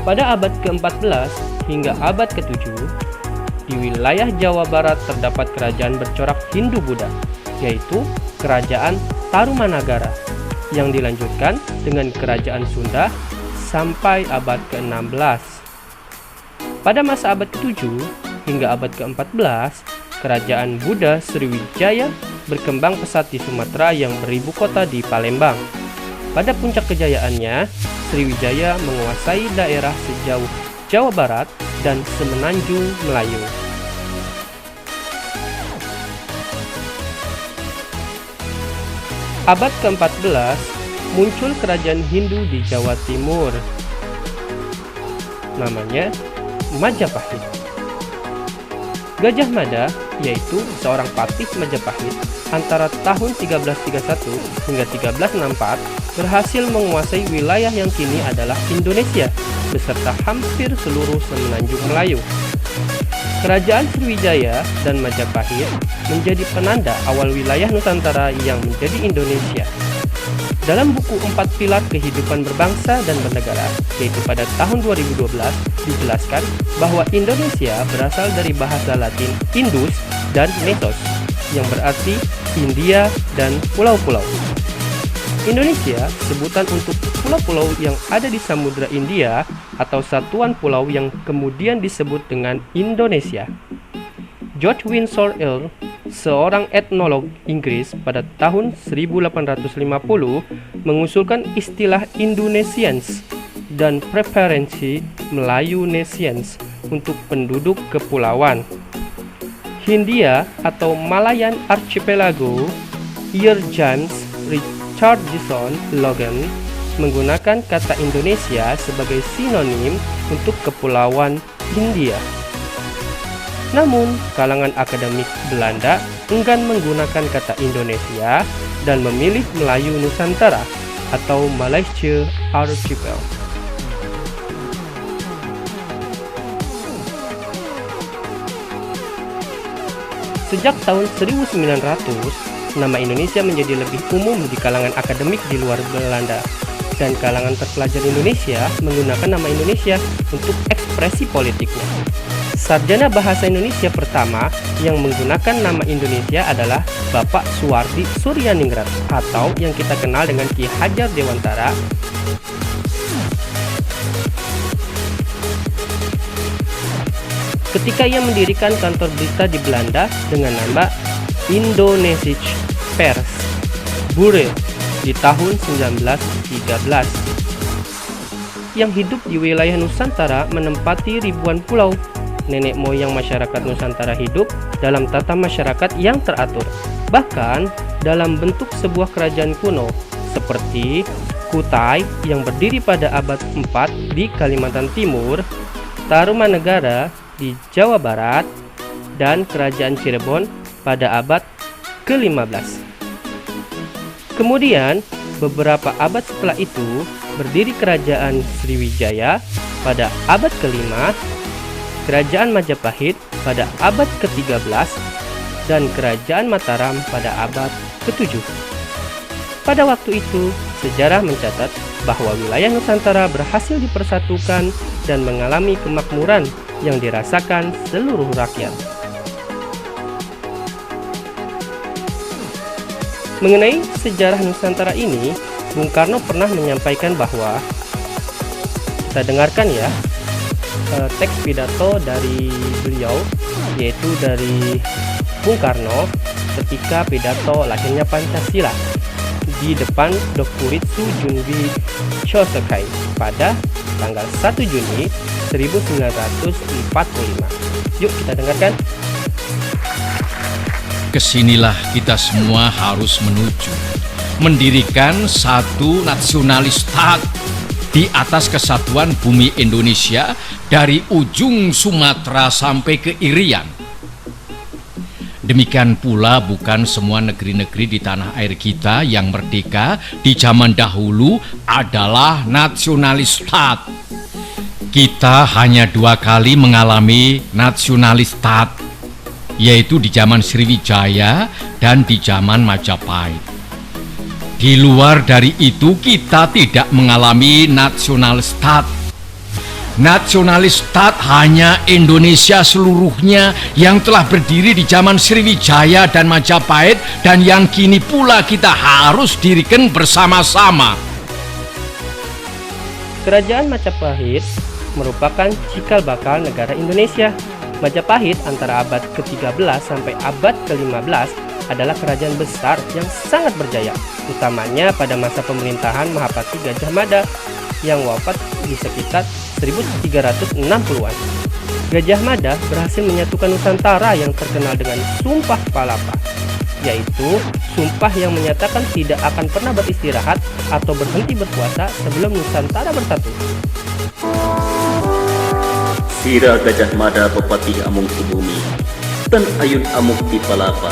Pada abad ke-14 hingga abad ke-7, di wilayah Jawa Barat terdapat kerajaan bercorak Hindu-Buddha, yaitu Kerajaan Tarumanagara, yang dilanjutkan dengan Kerajaan Sunda sampai abad ke-16. Pada masa abad ke-7 hingga abad ke-14, Kerajaan Buddha Sriwijaya berkembang pesat di Sumatera yang beribu kota di Palembang. Pada puncak kejayaannya, Sriwijaya menguasai daerah sejauh Jawa Barat dan semenanjung Melayu. Abad ke-14 muncul kerajaan Hindu di Jawa Timur. Namanya Majapahit. Gajah Mada, yaitu seorang patih Majapahit antara tahun 1331 hingga 1364, berhasil menguasai wilayah yang kini adalah Indonesia beserta hampir seluruh semenanjung Melayu. Kerajaan Sriwijaya dan Majapahit menjadi penanda awal wilayah Nusantara yang menjadi Indonesia. Dalam buku 4 Pilar Kehidupan Berbangsa dan Bernegara, yaitu pada tahun 2012, dijelaskan bahwa Indonesia berasal dari bahasa Latin Indus dan Mesos, yang berarti India dan pulau-pulau. Indonesia sebutan untuk pulau-pulau yang ada di Samudra India atau satuan pulau yang kemudian disebut dengan Indonesia. George Winsor Earle, seorang etnolog Inggris, pada tahun 1850 mengusulkan istilah Indonesians dan preferensi Melayunesians untuk penduduk kepulauan. Hindia atau Malayan Archipelago, Sir James Richardson Logan menggunakan kata Indonesia sebagai sinonim untuk kepulauan Hindia. Namun, kalangan akademik Belanda enggan menggunakan kata Indonesia dan memilih Melayu Nusantara atau Malaysia Archipel. Sejak tahun 1900, nama Indonesia menjadi lebih umum di kalangan akademik di luar Belanda, dan kalangan terpelajar Indonesia menggunakan nama Indonesia untuk ekspresi politiknya. Sarjana Bahasa Indonesia pertama yang menggunakan nama Indonesia adalah Bapak Suwardi Suryaningrat atau yang kita kenal dengan Ki Hajar Dewantara. Ketika ia mendirikan kantor berita di Belanda dengan nama Indonesische Pers Bureau di tahun 1913. Yang hidup di wilayah Nusantara menempati ribuan pulau. Nenek moyang masyarakat Nusantara hidup dalam tata masyarakat yang teratur, bahkan dalam bentuk sebuah kerajaan kuno seperti Kutai yang berdiri pada abad 4 di Kalimantan Timur, Tarumanegara di Jawa Barat, dan Kerajaan Cirebon pada abad ke-15. Kemudian, beberapa abad setelah itu, berdiri Kerajaan Sriwijaya pada abad ke-5, Kerajaan Majapahit pada abad ke-13, dan Kerajaan Mataram pada abad ke-7. Pada waktu itu, sejarah mencatat bahwa wilayah Nusantara berhasil dipersatukan dan mengalami kemakmuran yang dirasakan seluruh rakyat. Mengenai sejarah Nusantara ini, Bung Karno pernah menyampaikan bahwa, kita dengarkan ya, teks pidato dari beliau, yaitu dari Bung Karno ketika pidato lahirnya Pancasila di depan Dokuritsu Junbi Chosekai pada tanggal 1 Juni 1945. Yuk kita dengarkan. Kesinilah kita semua harus menuju, mendirikan satu nasionalis di atas kesatuan bumi Indonesia dari ujung Sumatera sampai ke Irian. Demikian pula bukan semua negeri-negeri di tanah air kita yang merdeka di zaman dahulu adalah nasionalis. Kita hanya 2 kali mengalami nasionalis, yaitu di zaman Sriwijaya dan di zaman Majapahit. Di luar dari itu kita tidak mengalami nasional stat. Nasionalistat hanya Indonesia seluruhnya yang telah berdiri di zaman Sriwijaya dan Majapahit dan yang kini pula kita harus dirikan bersama-sama. Kerajaan Majapahit merupakan cikal bakal negara Indonesia. Majapahit antara abad ke-13 sampai abad ke-15 adalah kerajaan besar yang sangat berjaya, utamanya pada masa pemerintahan Mahapati Gajah Mada yang wafat di sekitar 1360-an. Gajah Mada berhasil menyatukan Nusantara yang terkenal dengan Sumpah Palapa, yaitu sumpah yang menyatakan tidak akan pernah beristirahat atau berhenti berpuasa sebelum Nusantara bersatu. Sira Gajah Mada Bupati Amung Kubumi dan Ayun Amuk di Palapa.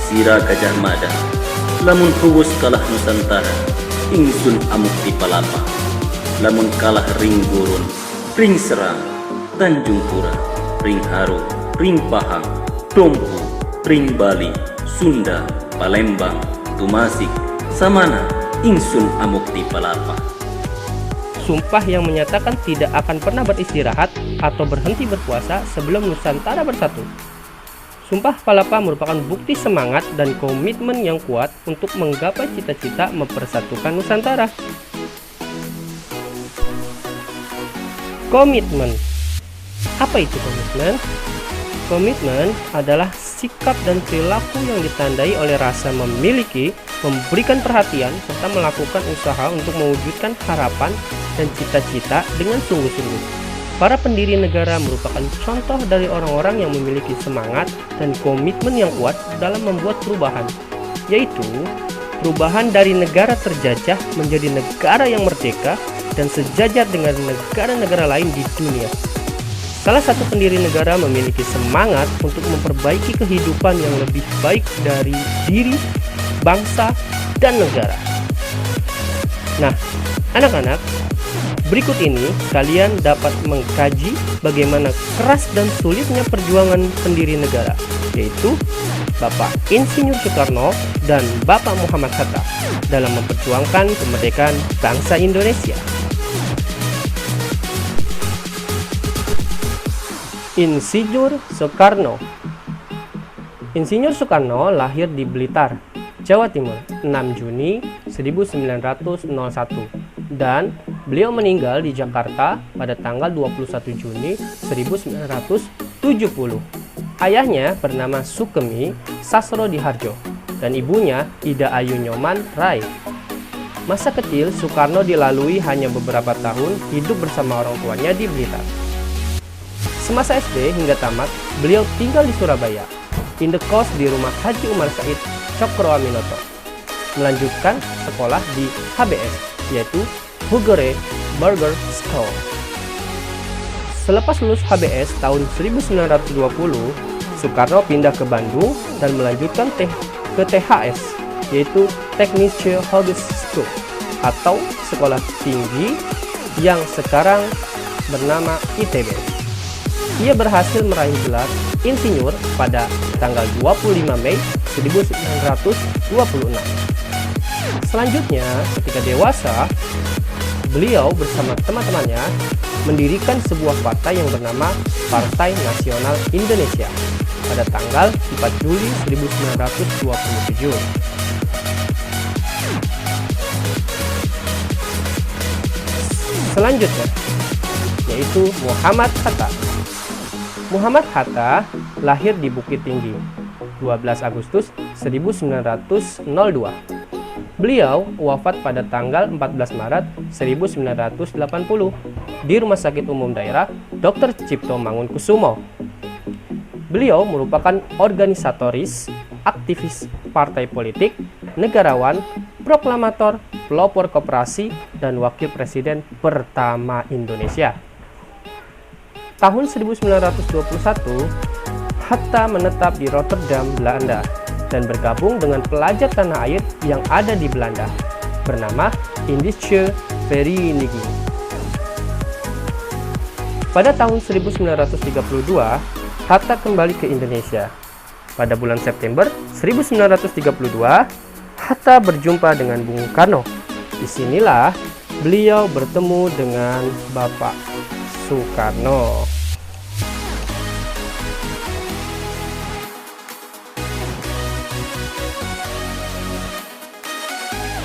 Sira Gajah Mada lamun huwus kalah Nusantara ingsun Amuk di Palapa. Lamun kalah ring gurun, ring serang, Tanjung Pura, ring Haru, ring Pahang, Dompu, ring Bali, Sunda, Palembang, Tumasik, Samana, ingsun Amuk di Palapa. Sumpah yang menyatakan tidak akan pernah beristirahat atau berhenti berpuasa sebelum Nusantara bersatu. Sumpah Palapa merupakan bukti semangat dan komitmen yang kuat untuk menggapai cita-cita mempersatukan Nusantara. Komitmen. Apa itu komitmen? Komitmen adalah sikap dan perilaku yang ditandai oleh rasa memiliki, memberikan perhatian, serta melakukan usaha untuk mewujudkan harapan dan cita-cita dengan sungguh-sungguh. Para pendiri negara merupakan contoh dari orang-orang yang memiliki semangat dan komitmen yang kuat dalam membuat perubahan, yaitu perubahan dari negara terjajah menjadi negara yang merdeka dan sejajar dengan negara-negara lain di dunia. Salah satu pendiri negara memiliki semangat untuk memperbaiki kehidupan yang lebih baik dari diri, bangsa, dan negara. Nah, anak-anak, berikut ini kalian dapat mengkaji bagaimana keras dan sulitnya perjuangan pendiri negara, yaitu Bapak Insinyur Soekarno dan Bapak Muhammad Hatta dalam memperjuangkan kemerdekaan bangsa Indonesia. Insinyur Soekarno. Insinyur Soekarno lahir di Blitar, Jawa Timur, 6 Juni 1901 dan beliau meninggal di Jakarta pada tanggal 21 Juni 1970. Ayahnya bernama Sukemi Sasrodiharjo dan ibunya Ida Ayu Nyoman Rai. Masa kecil Soekarno dilalui hanya beberapa tahun hidup bersama orang tuanya di Blitar. Semasa SD hingga tamat, beliau tinggal di Surabaya, indekos di rumah Haji Umar Said Cokroaminoto. Melanjutkan sekolah di HBS, yaitu Hugere Burger School. Selepas lulus HBS tahun 1920, Soekarno pindah ke Bandung dan melanjutkan ke THS, yaitu Technische Hogeschool atau Sekolah Tinggi yang sekarang bernama ITB. Ia berhasil meraih gelar insinyur pada tanggal 25 Mei 1926. Selanjutnya, ketika dewasa, beliau bersama teman-temannya mendirikan sebuah partai yang bernama Partai Nasional Indonesia pada tanggal 4 Juli 1927. Selanjutnya, yaitu Muhammad Hatta. Muhammad Hatta lahir di Bukit Tinggi, 12 Agustus 1902. Beliau wafat pada tanggal 14 Maret 1980 di Rumah Sakit Umum Daerah Dr. Cipto Mangunkusumo. Beliau merupakan organisatoris, aktivis partai politik, negarawan, proklamator, pelopor koperasi, dan wakil presiden pertama Indonesia. Tahun 1921, Hatta menetap di Rotterdam, Belanda, dan bergabung dengan pelajar tanah air yang ada di Belanda, bernama Indische Vereniging. Pada tahun 1932, Hatta kembali ke Indonesia. Pada bulan September 1932, Hatta berjumpa dengan Bung Karno. Disinilah beliau bertemu dengan Bapak Soekarno.